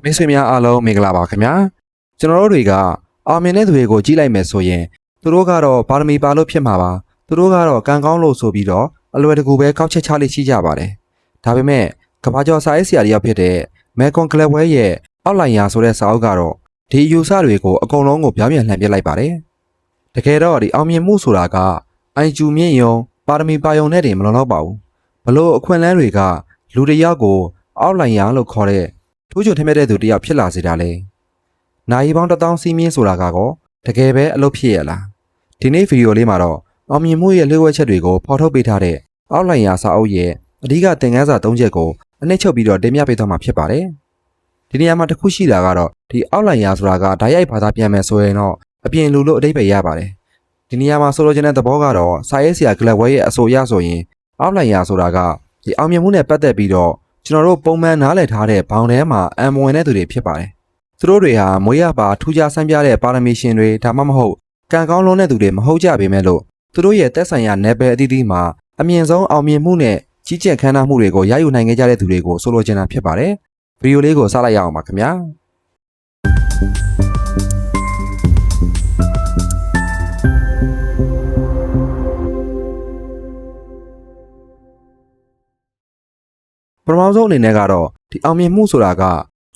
မိတ်ဆွေများအားလုံးမင်္ဂလာပါခင်ဗျာကျွန်တော်တို့တွေကအောင်မြင်တဲ့သူတွေကိုကြည့်လိုက်မယ်ဆိုရင်သူတို့ကတော့ပါရမီပါလို့ဖြစ်မှာပါသူတို့ကတော့ကံကောင်းလို့ဆိုပြီးတော့အလွယ်တကူပဲကောက်ချက်ချလေးရှိကြပါတယ်ဒါပေမဲ့ကဘာကျော်စာရေးဆရာတယောက်ဖြစ်တဲ့မဲကွန်ကလပ်ဝဲရဲ့အောက်လိုင်ယာဆိုတဲ့စာအုပ်ကတော့ဒီအယူဆတွေကိုအကုန်လုံးကိုပြောင်းပြန်လှန်ပြလိုက်ပါတယ်တကယ်တော့ဒီအောင်မြင်မှုဆိုတာကအိုင်ကျူမြင့်ယုံပါရမီပါယုံနဲ့တင်မလုံလောက်ပါဘူးဘလို့အခွင့်အလမ်းတွေကလူတစ်ယောက်ကိုအောက်လိုင်ယာလို့ခေါ်တဲ့ထိုးချိုထက်မြက်တဲ့သူတယောက်ဖြစ်လာစေတာလေနိုင်ပေါင်း1000စီးမြင့်ဆိုတာကောတကယ်ပဲအလုပ်ဖြစ်ရလားဒီနေ့ဗီဒီယိုလေးမှာတော့အောင်မြင်မှုရဲ့လှည့်ဝက်ချက်တွေကိုဖော်ထုတ်ပေးထားတဲ့အောက်လိုင်ယာစာအုပ်ရဲ့အဓိကသင်ခန်းစာ3ချက်ကိုအနှစ်ချုပ်ပြီးတော့တင်ပြပေးသွားမှာဖြစ်ပါတယ်ဒီနေရာမှာတစ်ခုရှိတာကတော့ဒီအောက်လိုင်ယာဆိုတာကဓာတ်ရိုက်ဘာသာပြန်မယ်ဆိုရင်တော့အပြင်လူလို့အဓိပ္ပာယ်ရပါတယ်ဒီနေရာမှာဆိုလိုချင်တဲ့သဘောကတော့စာရေးဆရာကလပ်ဝဲရဲ့အဆိုအရဆိုရင်အောက်လိုင်ယာဆိုတာကဒီအောင်မြင်မှုနဲ့ပတ်သက်ပြီးတော့ကျွန်တော်တို့ပုံမှန်နားလည်ထားတဲ့ဘောင်ထဲမှာအံမဝင်တဲ့သူတွေဖြစ်ပါတယ်။သူတို့တွေဟာမွေးရပါထူးခြားဆန်းပြတဲ့ပါရမီရှင်တွေဒါမှမဟုတ်ကံကောင်းလုံးတဲ့သူတွေမဟုတ်ကြပေမဲ့လို့သူတို့ရဲ့သက်ဆိုင်ရာနယ်ပယ်အသီးသီးမှာအမြင့်ဆုံးအောင်မြင်မှုနဲ့ကြီးကျယ်ခမ်းနားမှုတွေကိုရယူနိုင်ခဲ့ကြတဲ့သူတွေကိုဆိုလိုချင်တာဖြစ်ပါတယ်။ဗီဒီယိုလေးကိုစလိုက်ရအောင်ပါခင်ဗျာ။ပထမဆုံးအနေနဲ့ကတော့ဒီအောင်မြင်မှုဆိုတာကစ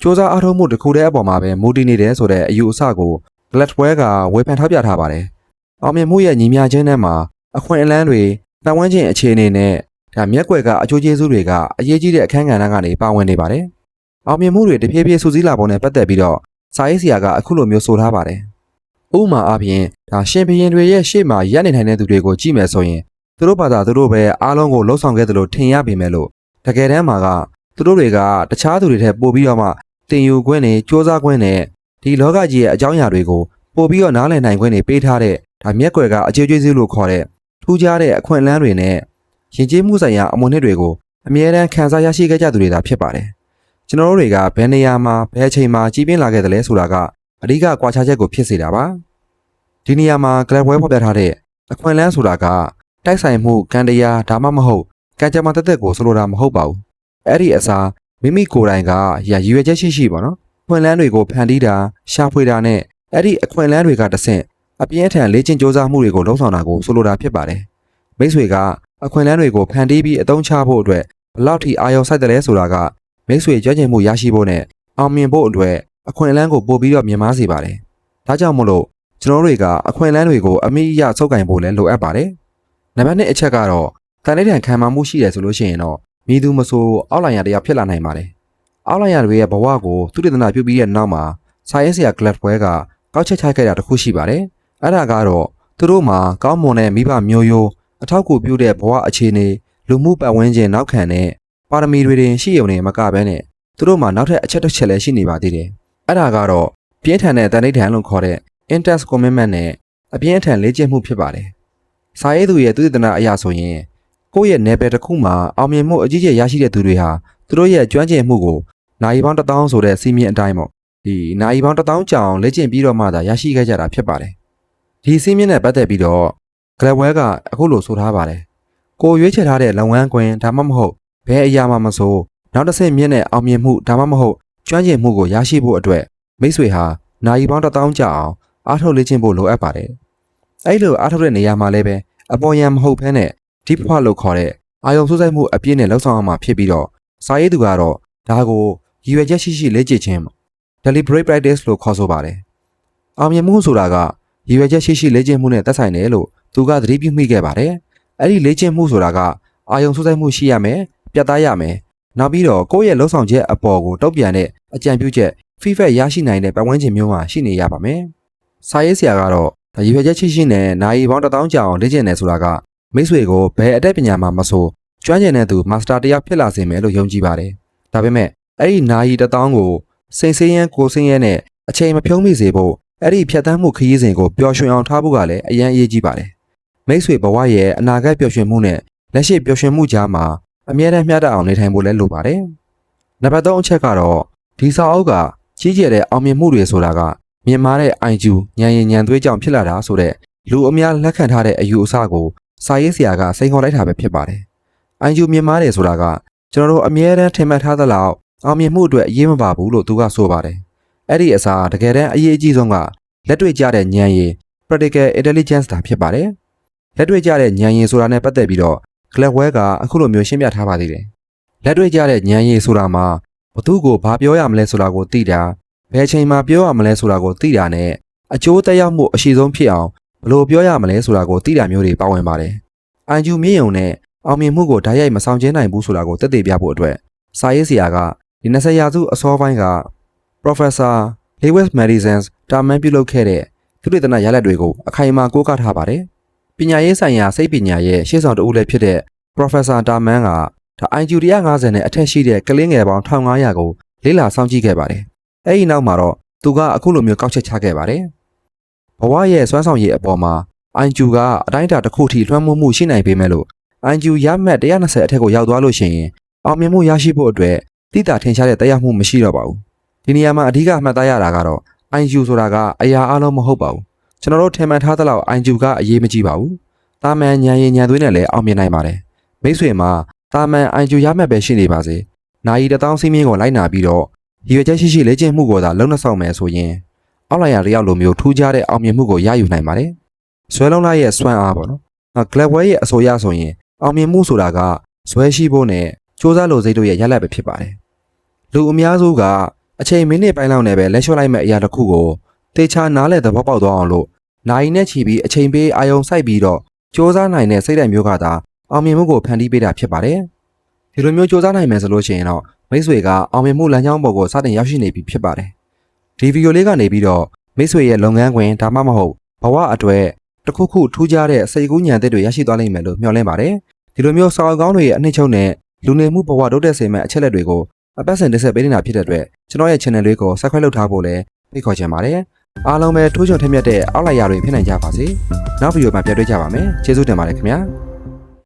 조사အားထုတ်မှုတစ်ခုတည်းအပေါ်မှာပဲမူတည်နေတယ်ဆိုတဲ့အယူအဆကို Gladwell ကဝေဖန်ထောက်ပြထားပါတယ်။အောင်မြင်မှုရဲ့ညီမျှခြင်းထဲမှာအခွင့်အလမ်းတွေပတ်ဝန်းကျင်အခြေအနေနဲ့ဒါမျက်ကွယ်ကအကျိုးကျေးဇူးတွေကအရေးကြီးတဲ့အခန်းကဏ္ဍကနေပါဝင်နေပါတယ်။အောင်မြင်မှုတွေတဖြည်းဖြည်းစုစည်းလာပုံနဲ့ပတ်သက်ပြီးတော့စာရေးဆရာကအခုလိုမျိုးဆိုထားပါတယ်။ဥပမာအားဖြင့်ဒါရှင်ဘရင်တွေရဲ့ရှေ့မှာရပ်နေထိုင်တဲ့သူတွေကိုကြည့်မယ်ဆိုရင်သူတို့ဘာသာသူတို့ပဲအားလုံးကိုလှုပ်ဆောင်ခဲ့တယ်လို့ထင်ရပေမဲ့လို့တကယ်တမ်းမှာကသူတို့တွေကတခြားသူတွေထက်ပိုပြီးတော့မှတင်ယူခွင့်နဲ့စ조사ခွင့်နဲ့ဒီလောကကြီးရဲ့အကြောင်းအရာတွေကိုပိုပြီးတော့နားလည်နိုင်ခွင့်တွေပေးထားတဲ့ဒါမျက်ကွယ်ကအကျေးကျွေးစုလို့ခေါ်တဲ့ထူးခြားတဲ့အခွင့်အလမ်းတွေနဲ့ယဉ်ကျေးမှုဆိုင်ရာအမွေအနှစ်တွေကိုအမြဲတမ်းခံစားရရှိခဲ့ကြသူတွေသာဖြစ်ပါတယ်ကျွန်တော်တို့တွေကဘယ်နေရာမှာဘယ်အချိန်မှာကြီးပြင်းလာခဲ့တယ်လဲဆိုတာကအဓိကကွာခြားချက်ကိုဖြစ်စေတာပါဒီနေရာမှာ Gladwell ဖော်ပြထားတဲ့အခွင့်အလမ်းဆိုတာကတိုက်ဆိုင်မှုကံတရားဒါမှမဟုတ်ကံကြမ္မာတက်တက်ကိုဆိုလိုတာမဟုတ်ပါဘူးအဲ့ဒီအစားမိမိကိုယ်တိုင်ကရည်ရွယ်ချက်ရှိပါနော်အခွင့်အလမ်းတွေကိုဖန်တီးတာရှာဖွေတာနဲ့အဲ့ဒီအခွင့်အလမ်းတွေကတဆင့်အပြင်းအထန်လေ့ကျင့်စ조사မှုတွေကိုလှုံ့ဆော်တာကိုဆိုလိုတာဖြစ်ပါတယ်မိတ်ဆွေကအခွင့်အလမ်းတွေကိုဖန်တီးပြီးအသုံးချဖို့အတွက်ဘယ်လောက်ထိအာရုံစိုက်တယ်လဲဆိုတာကမိတ်ဆွေကြွကျင်မှုရရှိဖို့နဲ့အောင်မြင်ဖို့အတွက်အခွင့်အလမ်းကိုပို့ပြီးတော့မြင်မာစေပါတယ်ဒါကြောင့်မို့လို့ကျွန်တော်တို့တွေကအခွင့်အလမ်းတွေကိုအမိအယဆုပ်ကင်ဖို့လည်းလိုအပ်ပါတယ်နံပါတ်1အချက်ကတော့တန်လေးတန်ခံမှမှုရှိတယ်ဆိုလို့ရှိရင်တော့မည်သူမဆိုအောက်လိုင်ယာတရားဖြစ်လာနိုင်ပါတယ်အောက်လိုင်ယာတွေရဲ့ဘဝကိုသူတည်တနာပြုပြီးတဲ့နောက်မှာစာရေးဆရာ Gladwell ကကောက်ချက်ချခဲ့တာတစ်ခုရှိပါတယ်အဲ့ဒါကတော့သူတို့မှာကောင်းမွန်တဲ့မိဘမျိုးရိုးအထောက်အကူပြုတဲ့ဘဝအခြေအနေလူမှုပတ်ဝန်းကျင်နောက်ခံတဲ့ပါရမီတွေတင်ရှိရုံနဲ့မကဘဲနဲ့သူတို့မှာနောက်ထပ်အချက်တစ်ချက်လည်းရှိနေပါသေးတယ်အဲ့ဒါကတော့ပြင်းထန်တဲ့တန်လေးတန်လို့ခေါ်တဲ့ intense commitment နဲ့အပြင်းအထန်လေ့ကျင့်မှုဖြစ်ပါတယ်စာရေးသူရဲ့သူတည်တနာအရာဆိုရင်ကိုယ့်ရဲ့နယ်ပယ်တစ်ခုမှာအောင်မြင်မှုအကြီးကျယ်ရရှိတဲ့သူတွေဟာသူတို့ရဲ့ကျွမ်းကျင်မှုကိုနိုင်ပေါင်း1000ဆိုတဲ့စီးမြင့်အတိုင်းပေါ့ဒီနိုင်ပေါင်း1000ကြောင်လေ့ကျင့်ပြီးတော့မှသာရရှိခဲ့ကြတာဖြစ်ပါတယ်ဒီစီးမြင့်နဲ့ပတ်သက်ပြီးတော့ Gladwell ကအခုလိုဆိုထားပါတယ်ကိုရွေးချယ်ထားတဲ့လုပ်ငန်းခွင်ဒါမှမဟုတ်ဘယ်အရာမှမဆိုနောက်တစ်ဆင့်မြင့်တဲ့အောင်မြင်မှုဒါမှမဟုတ်ကျွမ်းကျင်မှုကိုရရှိဖို့အတွက်မိတ်ဆွေဟာနိုင်ပေါင်း1000ကြောင်အားထုတ်လေ့ကျင့်ဖို့လိုအပ်ပါတယ်အဲ့လိုအားထုတ်တဲ့နေရာမှာလည်းပဲအပေါ်ယံမဟုတ်ဘဲနဲ့deep work လို့ခေါ်တဲ့အာယုံစူးစိုက်မှုအပြည့်နဲ့လှုပ်ဆောင်ရမှာဖြစ်ပြီးတော့စာရေးသူကတော့ဒါကိုရည်ရွယ်ချက်ရှိလေ့ကျင့်ခြင်း deliberate practice လို့ခေါ်ဆိုပါတယ်။အောင်မြင်မှုဆိုတာကရည်ရွယ်ချက်ရှိလေ့ကျင့်မှုနဲ့သက်ဆိုင်တယ်လို့သူကသတိပြုမိခဲ့ပါတယ်။အဲ့ဒီလေ့ကျင့်မှုဆိုတာကအာယုံစူးစိုက်မှုရှိရမယ်၊ပြတ်သားရမယ်။နောက်ပြီးတော့ကိုယ့်ရဲ့လှုပ်ဆောင်ချက်အပေါ်ကိုတုံ့ပြန်တဲ့အကြံပြုချက် feedback ရရှိနိုင်တဲ့ပတ်ဝန်းကျင်မျိုးမှာရှိနေရပါမယ်။စာရေးဆရာကတော့ရည်ရွယ်ချက်ရှိနဲ့နိုင်ပေါင်း1000ကျော်လေ့ကျင့်တယ်ဆိုတာကမိတ်ဆွေကိုဘယ်အတတ်ပညာမှာမဆိုကျွမ်းကျင်တဲ့သူမာစတာတရားဖြစ်လာစေမယ်လို့ယုံကြည်ပါတယ်။ဒါပေမဲ့အဲ့ဒီနာယီ1000ကိုစိတ်ဆင်းရဲကိုယ်ဆင်းရဲနဲ့အချိန်မဖြုံးမိစေဖို့အဲ့ဒီဖြတ်သန်းမှုခရီးစဉ်ကိုပျော်ရွှင်အောင်ထားဖို့ကလည်းအရင်အရေးကြီးပါတယ်။မိတ်ဆွေဘဝရဲ့အနာဂတ်ပျော်ရွှင်မှုနဲ့လက်ရှိပျော်ရွှင်မှုကြားမှာအမြဲတမ်းမျှတအောင်နေထိုင်ဖို့လည်းလိုပါတယ်။နံပါတ်3အချက်ကတော့ဒီစာအုပ်ကကြီးကျယ်တဲ့အောင်မြင်မှုတွေဆိုတာကမြင်မာတဲ့အိုင်ကျူညံရင်ညံသွေးကြောင့်ဖြစ်လာတာဆိုတဲ့လူအများလက်ခံထားတဲ့အယူအဆကိုစာရေးဆရာကစိန်ခေါ်လိုက်တာပဲဖြစ်ပါတယ်။အိုင်ကျူမြင်မာတယ်ဆိုတာကကျွန်တော်တို့အမြဲတမ်းထင်မှတ်ထားသလောက် အောင်မြင်မှုအတွက်အရေးမပါဘူးလို့သူကဆိုပါတယ်အဲ့ဒီအစားတကယ်တမ်းအရေးအကြီးဆုံးကလက်တွေ့ကျတဲ့ဉာဏ်ရည် practical intelligence တာဖြစ်ပါတယ်လက်တွေ့ကျတဲ့ဉာဏ်ရည်ဆိုတာနဲ့ပတ်သက်ပြီးတော့ Gladwell ကအခုလိုမျိုးရှင်းပြထားပါသေးတယ်လက်တွေ့ကျတဲ့ဉာဏ်ရည်ဆိုတာမှာဘသူကိုဘာပြောရမလဲဆိုတာကိုသိတာဘယ်အချိန်မှာပြောရမလဲဆိုတာကိုသိတာနဲ့အကျိုးသက်ရောက်မှုအရှိဆုံးဖြစ်အောင်ဘယ်လိုပြောရမလဲဆိုတာကိုသိတာမျိုးတွေပါဝင်ပါတယ်။ IQ မြင့်ယုံနဲ့အောင်မြင်မှုကိုဓာတ်ရိုက်မဆောင်ကျဉ်နိုင်ဘူးဆိုတာကိုသက်သေပြဖို့အတွက်စာရေးဆရာကဒီ20ရာစုအစောပိုင်းက Professor Lewis Madison's တာမန်ပြုလုပ်ခဲ့တဲ့သုတေသနရလဒ်တွေကိုအခိုင်အမာကိုးကားထားပါတယ်။ပညာရေးဆိုင်ရာစိတ်ပညာရဲ့ရှေ့ဆောင်တဦးလည်းဖြစ်တဲ့ Professor တာမန်ကIQ 150နဲ့အထက်ရှိတဲ့ကလေးငယ်ပေါင်း1500ကိုလေ့လာစောင့်ကြည့်ခဲ့ပါတယ်။အဲဒီနောက်မှာတော့သူကအခုလိုမျိုးကောက်ချက်ချခဲ့ပါတယ်။ဘဝရဲ့စွမ်းဆောင်ရည်အပေါ်မှာ IQ ကအတိုင်းအတာတစ်ခုထိလွှမ်းမိုးမှုရှိနိုင်ပေမဲ့လို့ IQ ရမှတ်120အထက်ကိုရောက်သွားလို့ရှိရင်အောင်မြင်မှုရရှိဖို့အတွက်တိကျထင်ရှားတဲ့တရားမှုမရှိတော့ပါဘူး။ဒီနေရာမှာအဓိကမှတ်သားရတာကတော့ IQ ဆိုတာကအရာအလုံးမဟုတ်ပါဘူး။ကျွန်တော်တို့ထင်မှန်ထားသလောက် IQ ကအရေးမကြီးပါဘူး။တာမန်ဉာဏ်ရည်ဉာဏ်သွေးနဲ့လည်းအောင်မြင်နိုင်ပါတယ်။မိတ်ဆွေမှာတာမန် IQ ရမှတ်ပဲရှိနေပါစေ။နာရီ1000စီးမြင့်ကိုလိုက်နာပြီးတော့ရည်ရွယ်ချက်ရှိရှိလေ့ကျင့်မှုကိုသာလုံးနှဆောင်မယ်ဆိုရင်အောက်လိုက်ရာတယောက်လိုမျိုးထူးခြားတဲ့အောင်မြင်မှုကိုရယူနိုင်ပါတယ်။ဇွဲလုံးလိုက်ရဲ့စွမ်းအားပေါ့နော်။ Gladwell ရဲ့အဆိုအရဆိုရင်အောင်မြင်မှုဆိုတာကဇွဲရှိဖို့နဲ့စူးစမ်းလိုစိတ်တို့ရဲ့ရလဒ်ပဲဖြစ်ပါတယ်။လူအများစုကအချိန်မိနစ်ပိုင်းလောက်နဲ့ပဲလက်လျှော့လိုက်မဲ့အရာတစ်ခုကိုတေချာနားလည်သဘောပေါက်သွားအောင်လို့နိုင်နဲ့ချီပြီးအချိန်ပေးအာယုံစိုက်ပြီးတော့စူးစမ်းနိုင်တဲ့စိတ်ဓာတ်မျိုးကသာအောင်မြင်မှုကိုဖန်တီးပေးတာဖြစ်ပါတယ်။ဒီလိုမျိုးစူးစမ်းနိုင်မယ်ဆိုလို့ရှိရင်တော့မိတ်ဆွေကအောင်မြင်မှုလမ်းကြောင်းပေါ်ကိုစတင်ရောက်ရှိနေပြီဖြစ်ပါတယ်။ဒီဗီဒီယိုလေးကနေပြီးတော့မိတ်ဆွေရဲ့လုပ်ငန်းခွင်ဒါမှမဟုတ်ဘဝအတွက်တစ်ခုခုထူးခြားတဲ့စိတ်ကူးဉာဏ်သစ်တွေရရှိသွားလိမ့်မယ်လို့မျှော်လင့်ပါတယ်။ဒီလိုမျိုးစာအုပ်ကောင်းတွေရဲ့အနှစ်ချုပ်နဲ့လူနေမှုဘဝတိုးတက်စေမယ့်အချက်လက်တွေကိုအပတ်စဉ်တင်ဆက်ပေးနေတာဖြစ်တဲ့အတွက်ကျွန်တော်ရဲ့ channel လေးကို subscribe လုပ်ထားဖို့လည်းဖိတ်ခေါ်ချင်ပါတယ်။အားလုံးပဲထိုးချုံထက်မြက်တဲ့အောက်လိုက်ရာတွေဖြစ်နိုင်ကြပါစေ။နောက်ဗီဒီယိုမှာပြန်တွေ့ကြပါမယ်။ကျေးဇူးတင်ပါတယ်ခင်ဗျာ။